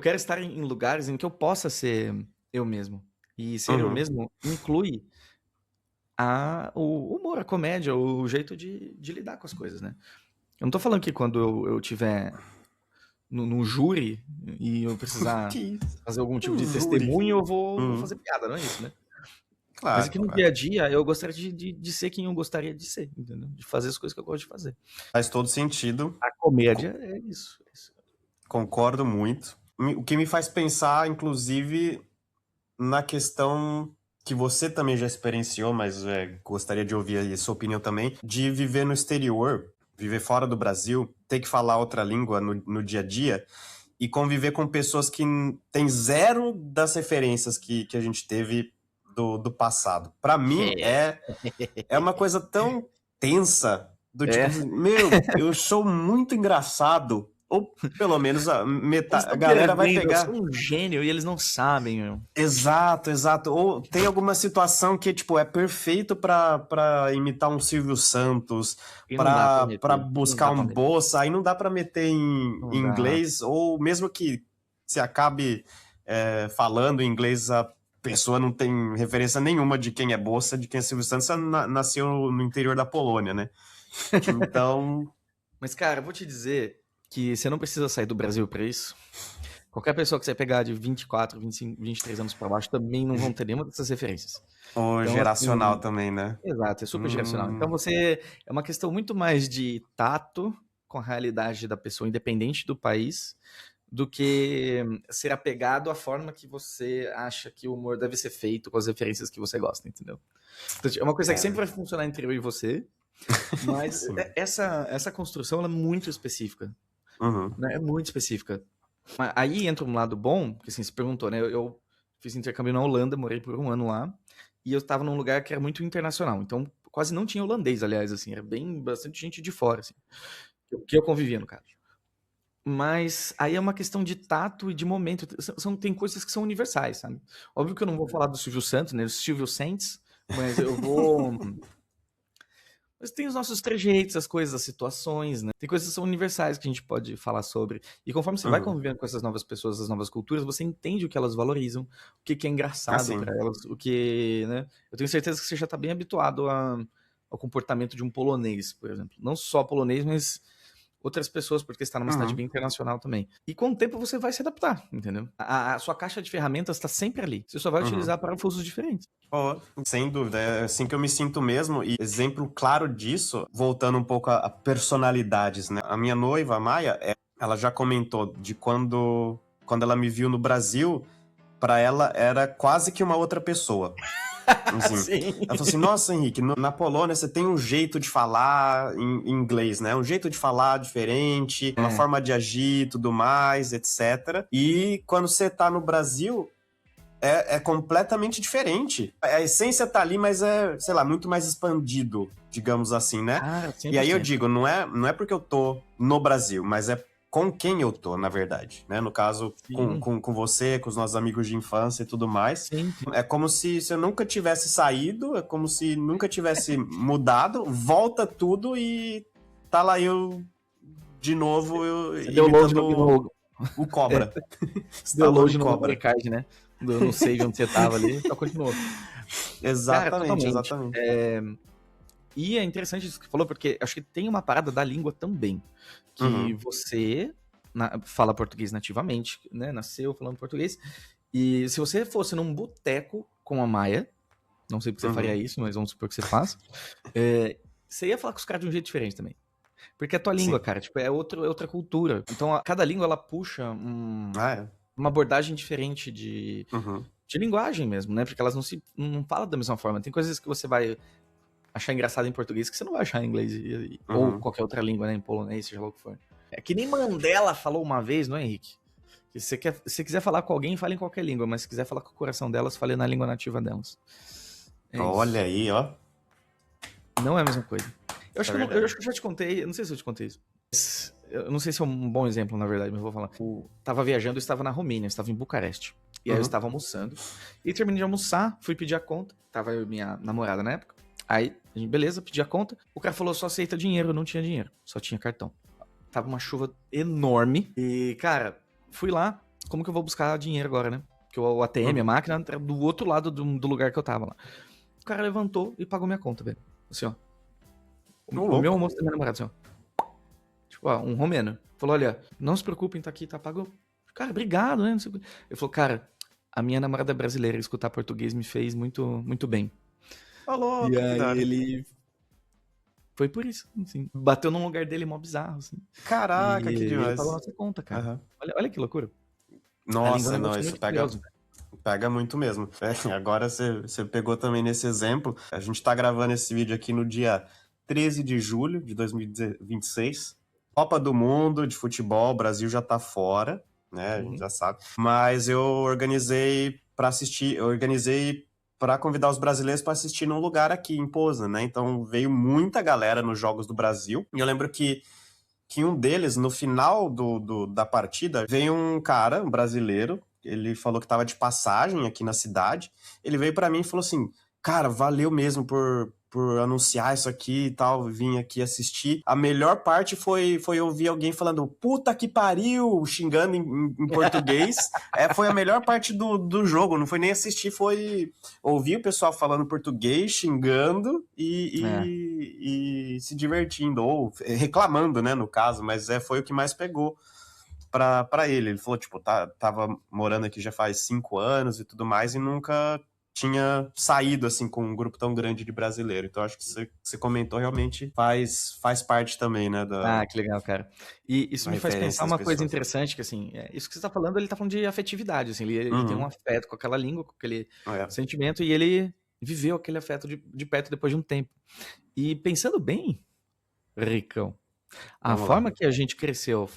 quero estar em lugares em que eu possa ser eu mesmo. E ser eu mesmo inclui o humor, a comédia, o jeito de lidar com as coisas, né? Eu não tô falando que quando eu tiver num júri e eu precisar fazer algum tipo de testemunho, eu vou fazer piada, não é isso, né? Claro, mas aqui no dia a dia, eu gostaria de ser quem eu gostaria de ser, entendeu? De fazer as coisas que eu gosto de fazer. Faz todo sentido. A comédia é isso. Concordo muito. O que me faz pensar, inclusive, na questão que você também já experienciou, mas gostaria de ouvir a sua opinião também, de viver no exterior, viver fora do Brasil, ter que falar outra língua no dia a dia, e conviver com pessoas que têm zero das referências que a gente teve do passado. Pra mim, é uma coisa tão tensa, do tipo, meu, eu sou muito engraçado, ou pelo menos a galera vai pegar... Eu sou um gênio e eles não sabem, meu. Exato. Ou tem alguma situação que, tipo, é perfeito pra imitar um Silvio Santos, E não dá pra meter, pra não buscar dá pra um meter. Bossa, aí não dá pra meter em Não dá. inglês, ou mesmo que se acabe falando em inglês, a pessoa não tem referência nenhuma de quem é Bossa, de quem é Silvio Santos, nasceu no interior da Polônia, né? Então... Mas, cara, eu vou te dizer que você não precisa sair do Brasil pra isso. Qualquer pessoa que você pegar de 24, 25, 23 anos pra baixo também não vão ter nenhuma dessas referências. O Então, geracional assim, também, né? exato, é super geracional. Então é uma questão muito mais de tato com a realidade da pessoa, independente do país, do que ser apegado à forma que você acha que o humor deve ser feito com as referências que você gosta, entendeu? Então, é uma coisa que sempre vai funcionar entre eu e você, mas essa construção ela é muito específica. Né? É muito específica. Mas aí entra um lado bom, que assim, você perguntou, né? Eu fiz intercâmbio na Holanda, morei por 1 ano lá, e eu estava num lugar que era muito internacional, então quase não tinha holandês, aliás, assim, era bastante gente de fora, assim, que eu convivia, no caso. Mas aí é uma questão de tato e de momento, tem coisas que são universais, sabe? Óbvio que eu não vou falar do Silvio Santos, né? Do Silvio Santos, mas eu vou... Mas tem os nossos trejeitos, as coisas, as situações, né? Tem coisas que são universais que a gente pode falar sobre. E conforme você vai convivendo com essas novas pessoas, as novas culturas, você entende o que elas valorizam, o que é engraçado pra elas, o que, né? Eu tenho certeza que você já tá bem habituado ao comportamento de um polonês, por exemplo. Não só polonês, mas outras pessoas, porque está numa cidade bem internacional também. E com o tempo você vai se adaptar, entendeu? A sua caixa de ferramentas está sempre ali. Você só vai utilizar parafusos diferentes. Sem dúvida, é assim que eu me sinto mesmo. E exemplo claro disso, voltando um pouco a personalidades, né? A minha noiva, a Maia, ela já comentou de quando ela me viu no Brasil, pra ela era quase que uma outra pessoa. Assim, ela falou assim, nossa, Henrique, na Polônia você tem um jeito de falar em inglês, né? Um jeito de falar diferente, uma forma de agir e tudo mais, etc. E quando você tá no Brasil, é completamente diferente. A essência tá ali, mas é, sei lá, muito mais expandido, digamos assim, né? E aí eu digo, não é porque eu tô no Brasil, mas é com quem eu tô, na verdade, né? No caso, com você, com os nossos amigos de infância e tudo mais. É como se eu nunca tivesse saído, é como se nunca tivesse mudado, volta tudo e tá lá eu de novo, deu load o Cobra. Deu load no Cobra card, né? No save onde você tava ali, só continuou. Exatamente, Cara, exatamente. E é interessante isso que você falou, porque acho que tem uma parada da língua também. Que você fala português nativamente, né? Nasceu falando português. E se você fosse num boteco com a Maia, não sei porque você faria isso, mas vamos supor que você faça, você ia falar com os caras de um jeito diferente também. Porque é a tua língua, cara, tipo, é outra cultura. Então, cada língua, ela puxa uma abordagem diferente de linguagem mesmo, né? Porque elas não falam da mesma forma. Tem coisas que você vai achar engraçado em português que você não vai achar em inglês ou qualquer outra língua, né? Em polonês, seja lá o que for. É que nem Mandela falou uma vez, não é, Henrique? Que se você quiser falar com alguém, fale em qualquer língua, mas se quiser falar com o coração delas, fale na língua nativa delas. Olha aí, ó. Não é a mesma coisa. Eu acho que eu já te contei, eu não sei se eu te contei isso. Eu não sei se é um bom exemplo, na verdade, mas eu vou falar. Eu tava viajando, eu estava na Romênia, eu estava em Bucareste. E aí eu estava almoçando. E terminei de almoçar, fui pedir a conta. Tava eu e minha namorada na época. Aí, beleza, pedi a conta. O cara falou, só aceita dinheiro, eu não tinha dinheiro. Só tinha cartão. Tava uma chuva enorme. E, cara, fui lá. Como que eu vou buscar dinheiro agora, né? Porque o ATM, a máquina, era do outro lado do lugar que eu tava lá. O cara levantou e pagou minha conta, velho. Assim, ó. O meu almoço da minha namorada, assim, ó. Tipo, ó, um romeno. Falou, olha, não se preocupem, tá aqui, tá pago. Cara, obrigado, né? Ele falou, cara, a minha namorada brasileira escutar português me fez muito, muito bem. Falou, e aí ele... Foi por isso, assim. Bateu num lugar dele mó bizarro, assim. Caraca, que demais. Ele pagou a nossa conta, cara. Olha que loucura. Nossa, não, isso pega muito mesmo. Agora você pegou também nesse exemplo. A gente tá gravando esse vídeo aqui no dia 13 de julho de 2026. Copa do Mundo de futebol, o Brasil já tá fora, né? A gente já sabe. Mas eu organizei para convidar os brasileiros para assistir num lugar aqui em Poznań, né? Então veio muita galera nos Jogos do Brasil. E eu lembro que um deles, no final da partida, veio um cara, um brasileiro, ele falou que estava de passagem aqui na cidade. Ele veio para mim e falou assim: cara, valeu mesmo por anunciar isso aqui e tal, vim aqui assistir. A melhor parte foi ouvir alguém falando puta que pariu, xingando em português. Foi a melhor parte do jogo, não foi nem assistir, foi ouvir o pessoal falando português, xingando e se divertindo, ou reclamando, né, no caso, mas foi o que mais pegou pra ele. Ele falou, tipo, tava morando aqui já faz 5 anos e tudo mais, e nunca tinha saído, assim, com um grupo tão grande de brasileiro. Então, acho que você comentou, realmente faz parte também, né? Que legal, cara. E isso me faz pensar uma coisa interessante, que, assim, isso que você tá falando, ele tá falando de afetividade, assim, ele tem um afeto com aquela língua, com aquele sentimento, e ele viveu aquele afeto de perto depois de um tempo. E pensando bem, Ricão, a forma que a gente cresceu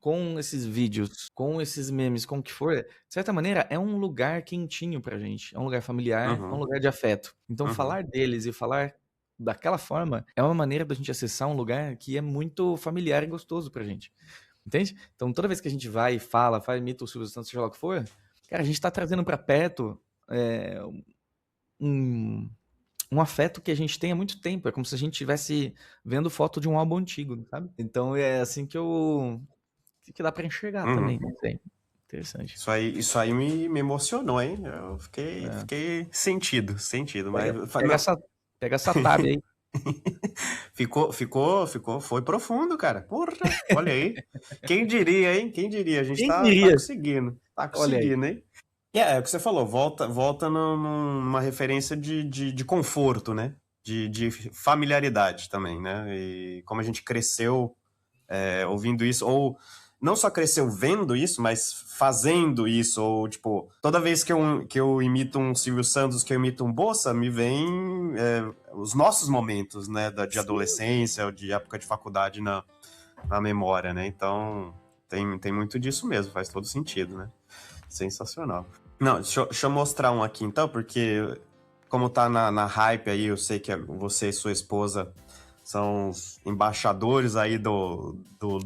com esses vídeos, com esses memes, com o que for, de certa maneira, é um lugar quentinho pra gente, é um lugar familiar, é um lugar de afeto. Então, falar deles e falar daquela forma é uma maneira da gente acessar um lugar que é muito familiar e gostoso pra gente. Entende? Então, toda vez que a gente vai e fala, imita o Silvio Santos, seja lá o que for, cara, a gente tá trazendo pra perto um afeto que a gente tem há muito tempo. É como se a gente estivesse vendo foto de um álbum antigo, sabe? Então, é assim que dá pra enxergar também. Interessante. Isso aí me emocionou, hein? Eu fiquei sentido. Mas... Pega essa tab aí. Foi profundo, cara. Porra, olha aí. Quem diria, hein? Quem diria? A gente tá conseguindo. Tá conseguindo, hein? É o que você falou, volta numa referência de conforto, né? De familiaridade também, né? E como a gente cresceu ouvindo isso, ou não só cresceu vendo isso, mas fazendo isso, ou tipo, toda vez que eu imito um Silvio Santos, que eu imito um Bossa, me vem os nossos momentos, né, de adolescência, ou de época de faculdade na memória, né? Então, tem muito disso mesmo, faz todo sentido, né? Sensacional. Não, deixa eu mostrar um aqui então, porque como tá na hype aí, eu sei que você e sua esposa são os embaixadores aí do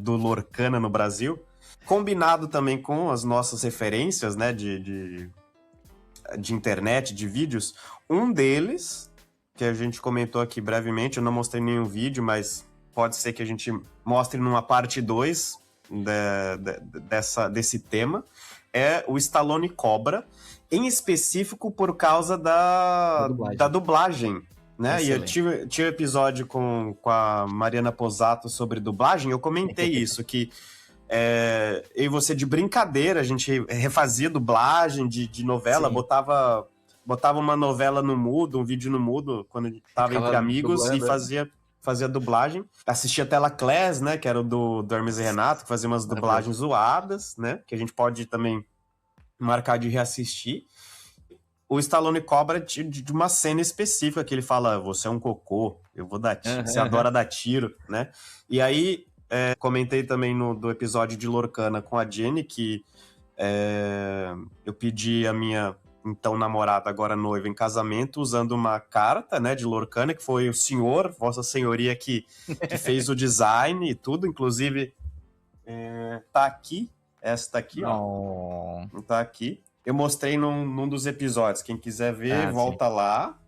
Lorcana no Brasil, combinado também com as nossas referências, né, de internet, de vídeos. Um deles, que a gente comentou aqui brevemente, eu não mostrei nenhum vídeo, mas pode ser que a gente mostre numa parte 2 desse tema, é o Stallone Cobra, em específico por causa da dublagem. Né? E eu tive episódio com a Mariana Posato sobre dublagem, eu comentei isso, que eu e você, de brincadeira, a gente refazia dublagem de novela, botava uma novela no mudo, um vídeo no mudo, quando a gente tava entre amigos, dublando, e fazia dublagem. Assistia Tela Class, né, que era o do Hermes e Renato, que fazia umas dublagens zoadas, né, que a gente pode também marcar de reassistir. O Stallone Cobra de uma cena específica que ele fala, você é um cocô, eu vou dar tiro, você adora dar tiro, né? E aí, comentei também do episódio de Lorcana com a Jenny, que eu pedi a minha então namorada, agora noiva, em casamento, usando uma carta, né, de Lorcana, que foi o senhor, Vossa Senhoria, que fez o design e tudo, inclusive tá aqui, essa aqui, ó, tá aqui. Eu mostrei num dos episódios. Quem quiser ver, volta lá.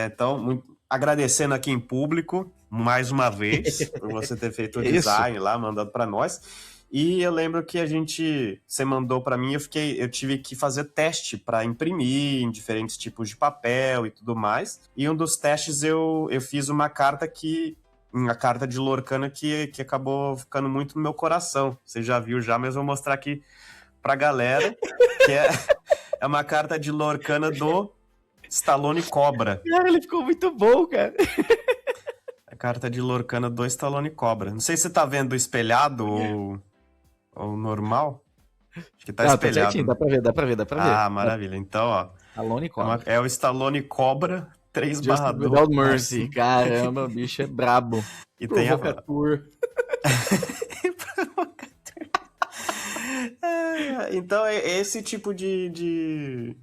Então, agradecendo aqui em público, mais uma vez, por você ter feito o design lá, mandando para nós. E eu lembro que você mandou para mim, eu tive que fazer teste para imprimir em diferentes tipos de papel e tudo mais. E um dos testes eu fiz uma carta de Lorcana que acabou ficando muito no meu coração. Você já viu mas eu vou mostrar aqui pra galera, que é uma carta de Lorcana do Stallone Cobra. Cara, ele ficou muito bom, cara. A carta de Lorcana do Stallone Cobra. Não sei se você tá vendo espelhado ou normal. Acho que tá espelhado. Dá pra ver. Ah, maravilha. Então, ó. Stallone Cobra. É o Stallone Cobra 3/12. Without Mercy. Caramba, o bicho é brabo. E tem Provocateur. Então é esse tipo de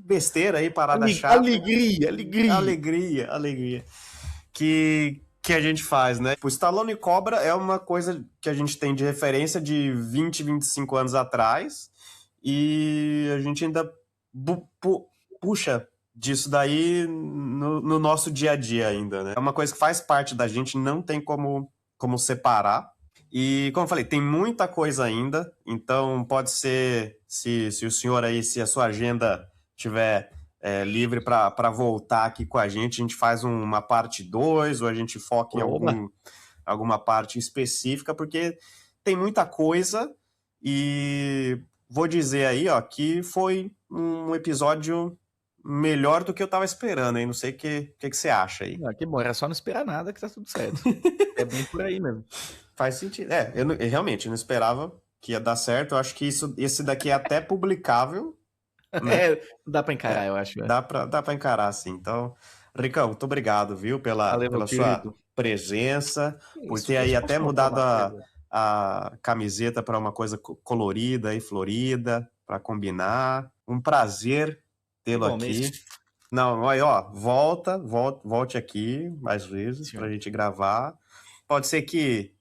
besteira aí, parada chata. Alegria. Alegria. Que a gente faz, né? O Stallone Cobra é uma coisa que a gente tem de referência de 20, 25 anos atrás, e a gente ainda puxa disso daí no nosso dia a dia ainda, né? É uma coisa que faz parte da gente, não tem como separar. E, como eu falei, tem muita coisa ainda, então pode ser, se o senhor aí, se a sua agenda tiver livre para voltar aqui com a gente faz uma parte 2, ou a gente foca em alguma parte específica, porque tem muita coisa, e vou dizer aí, ó, que foi um episódio melhor do que eu tava esperando, hein? Não sei o que você acha aí. Que bom, era só não esperar nada que tá tudo certo. É bem por aí mesmo. Faz sentido. Eu realmente não esperava que ia dar certo. Eu acho que esse daqui é até publicável. Né? Dá pra encarar, eu acho. Dá pra encarar, sim. Então, Ricão, muito obrigado, viu, pela sua presença, por ter aí até mudado a camiseta para uma coisa colorida e florida, para combinar. Um prazer tê-lo aqui. Não, aí, ó, volte aqui mais vezes pra gente gravar. Pode ser que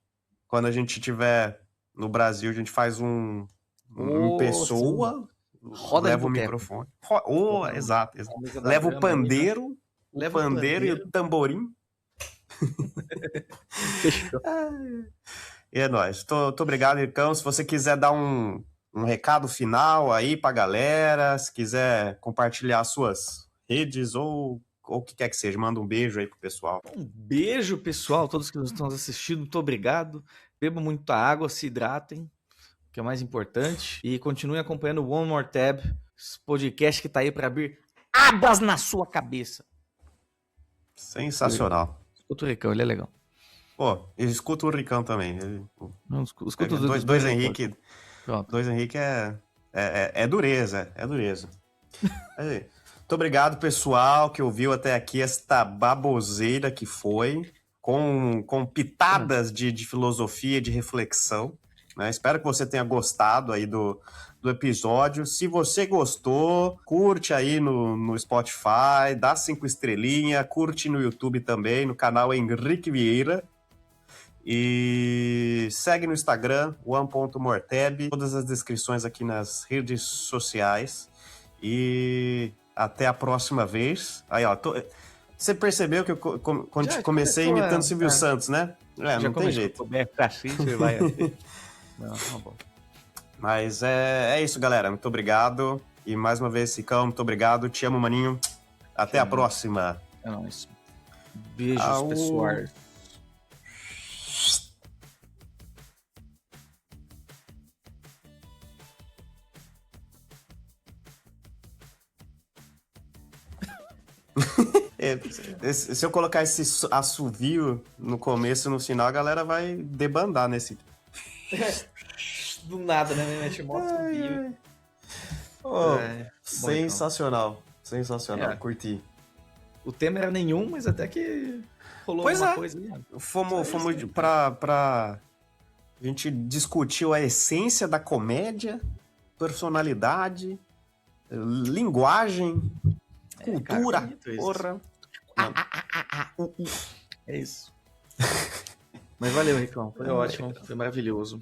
quando a gente estiver no Brasil, a gente faz um em pessoa, leva o microfone. Exato. Leva o pandeiro, e o tamborim. Fechou. E é nóis. Muito obrigado, Ricão. Se você quiser dar um recado final aí pra galera, se quiser compartilhar suas redes ou o que quer que seja, manda um beijo aí pro pessoal. Um beijo, pessoal, todos que nos estão assistindo, muito obrigado. Bebam muita água, se hidratem, que é o mais importante. E continuem acompanhando o One More Tab, esse podcast que tá aí para abrir abas na sua cabeça. Sensacional. Escuta o Ricão, ele é legal. Pô, eu escuto o Ricão também. Escuta os dois Henrique. Pronto. Dois Henrique é dureza. Muito obrigado, pessoal, que ouviu até aqui esta baboseira que foi, com pitadas de filosofia, de reflexão. Né? Espero que você tenha gostado aí do episódio. Se você gostou, curte aí no Spotify, dá 5 estrelinhas, curte no YouTube também, no canal Henrique Vieira. E segue no Instagram, one.morteb, todas as descrições aqui nas redes sociais. E até a próxima vez. Aí, ó, você percebeu que eu comecei imitando Silvio Santos, né? Não tem jeito. Não, tá bom. Mas é isso, galera. Muito obrigado. E mais uma vez, Cicão, muito obrigado. Te amo, maninho. Até a próxima. É nóis. Beijos, pessoal. Se eu colocar esse assovio no começo e no final, a galera vai debandar nesse. Do nada, né? Mete mó assovio. Sensacional. Curti. O tema era nenhum, mas até que rolou uma coisa ali. Fomos pra... A gente discutiu a essência da comédia, personalidade, linguagem, cultura, cara, porra. É isso. Mas valeu, Ricão. Foi ótimo, foi maravilhoso.